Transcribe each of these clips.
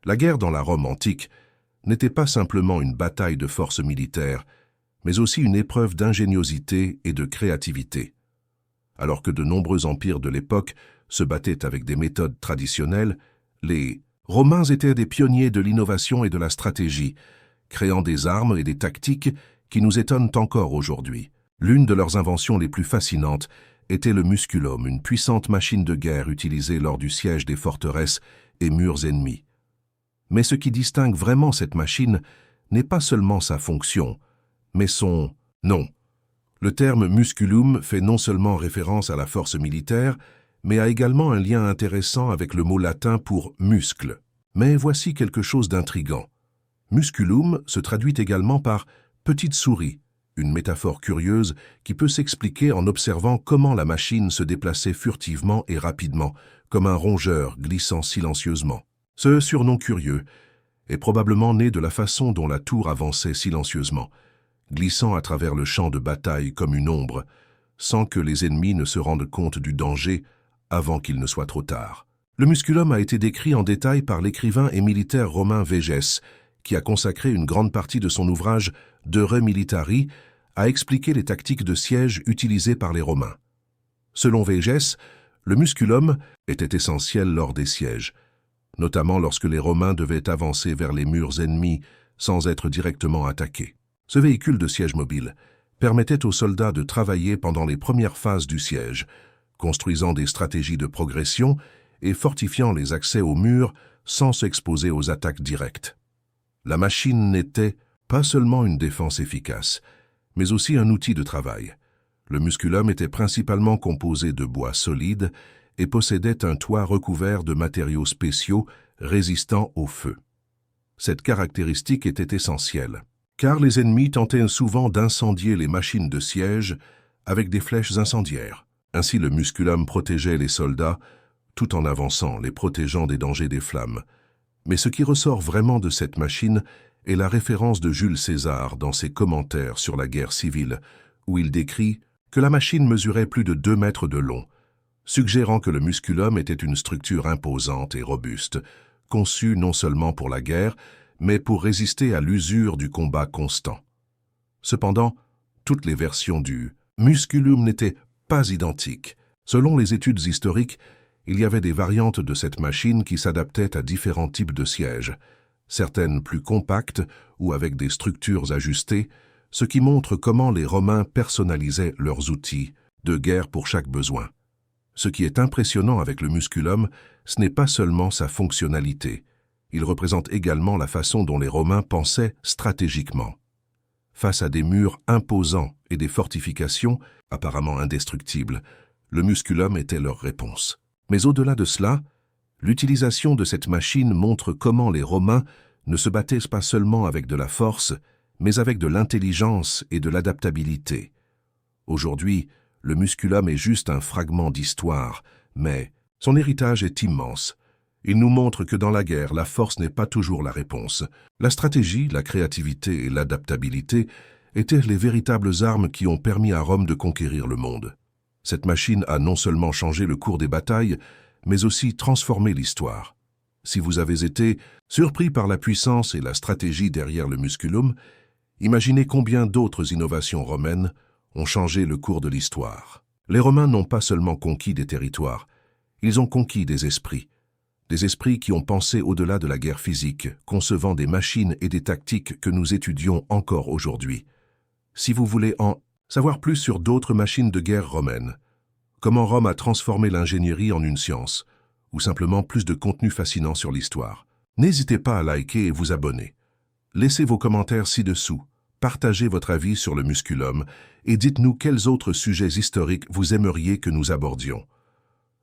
La guerre dans la Rome antique n'était pas simplement une bataille de forces militaires, mais aussi une épreuve d'ingéniosité et de créativité. Alors que de nombreux empires de l'époque se battaient avec des méthodes traditionnelles, les Romains étaient des pionniers de l'innovation et de la stratégie, créant des armes et des tactiques qui nous étonnent encore aujourd'hui. L'une de leurs inventions les plus fascinantes était le musculum, une puissante machine de guerre utilisée lors du siège des forteresses et murs ennemis. Mais ce qui distingue vraiment cette machine n'est pas seulement sa fonction, mais son nom. Le terme musculum fait non seulement référence à la force militaire, mais a également un lien intéressant avec le mot latin pour muscle. Mais voici quelque chose d'intrigant. Musculum se traduit également par petite souris, une métaphore curieuse qui peut s'expliquer en observant comment la machine se déplaçait furtivement et rapidement, comme un rongeur glissant silencieusement. Ce surnom curieux est probablement né de la façon dont la tour avançait silencieusement, glissant à travers le champ de bataille comme une ombre, sans que les ennemis ne se rendent compte du danger avant qu'il ne soit trop tard. Le musculum a été décrit en détail par l'écrivain et militaire romain Végès, qui a consacré une grande partie de son ouvrage De Re Militari à expliquer les tactiques de siège utilisées par les Romains. Selon Végès, le musculum était essentiel lors des sièges, notamment lorsque les Romains devaient avancer vers les murs ennemis sans être directement attaqués. Ce véhicule de siège mobile permettait aux soldats de travailler pendant les premières phases du siège, construisant des stratégies de progression et fortifiant les accès aux murs sans s'exposer aux attaques directes. La machine n'était pas seulement une défense efficace, mais aussi un outil de travail. Le musculum était principalement composé de bois solide et possédait un toit recouvert de matériaux spéciaux résistants au feu. Cette caractéristique était essentielle, car les ennemis tentaient souvent d'incendier les machines de siège avec des flèches incendiaires. Ainsi, le musculum protégeait les soldats tout en avançant, les protégeant des dangers des flammes. Mais ce qui ressort vraiment de cette machine est la référence de Jules César dans ses commentaires sur la guerre civile, où il décrit que la machine mesurait plus de 2 mètres de long, suggérant que le musculum était une structure imposante et robuste, conçue non seulement pour la guerre, mais pour résister à l'usure du combat constant. Cependant, toutes les versions du musculum n'étaient pas identiques. Selon les études historiques, il y avait des variantes de cette machine qui s'adaptaient à différents types de sièges, certaines plus compactes ou avec des structures ajustées, ce qui montre comment les Romains personnalisaient leurs outils de guerre pour chaque besoin. Ce qui est impressionnant avec le musculum, ce n'est pas seulement sa fonctionnalité. Il représente également la façon dont les Romains pensaient stratégiquement. Face à des murs imposants et des fortifications apparemment indestructibles, le musculum était leur réponse. Mais au-delà de cela, l'utilisation de cette machine montre comment les Romains ne se battaient pas seulement avec de la force, mais avec de l'intelligence et de l'adaptabilité. Aujourd'hui, le musculum est juste un fragment d'histoire, mais son héritage est immense. Il nous montre que dans la guerre, la force n'est pas toujours la réponse. La stratégie, la créativité et l'adaptabilité étaient les véritables armes qui ont permis à Rome de conquérir le monde. Cette machine a non seulement changé le cours des batailles, mais aussi transformé l'histoire. Si vous avez été surpris par la puissance et la stratégie derrière le musculum, imaginez combien d'autres innovations romaines ont changé le cours de l'histoire. Les Romains n'ont pas seulement conquis des territoires, ils ont conquis des esprits qui ont pensé au-delà de la guerre physique, concevant des machines et des tactiques que nous étudions encore aujourd'hui. Si vous voulez en savoir plus sur d'autres machines de guerre romaines, comment Rome a transformé l'ingénierie en une science, ou simplement plus de contenu fascinant sur l'histoire, n'hésitez pas à liker et vous abonner. Laissez vos commentaires ci-dessous, partagez votre avis sur le musculum et dites-nous quels autres sujets historiques vous aimeriez que nous abordions.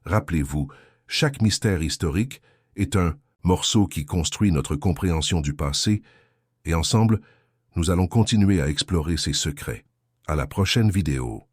Rappelez-vous, chaque mystère historique est un morceau qui construit notre compréhension du passé et ensemble, nous allons continuer à explorer ses secrets. À la prochaine vidéo.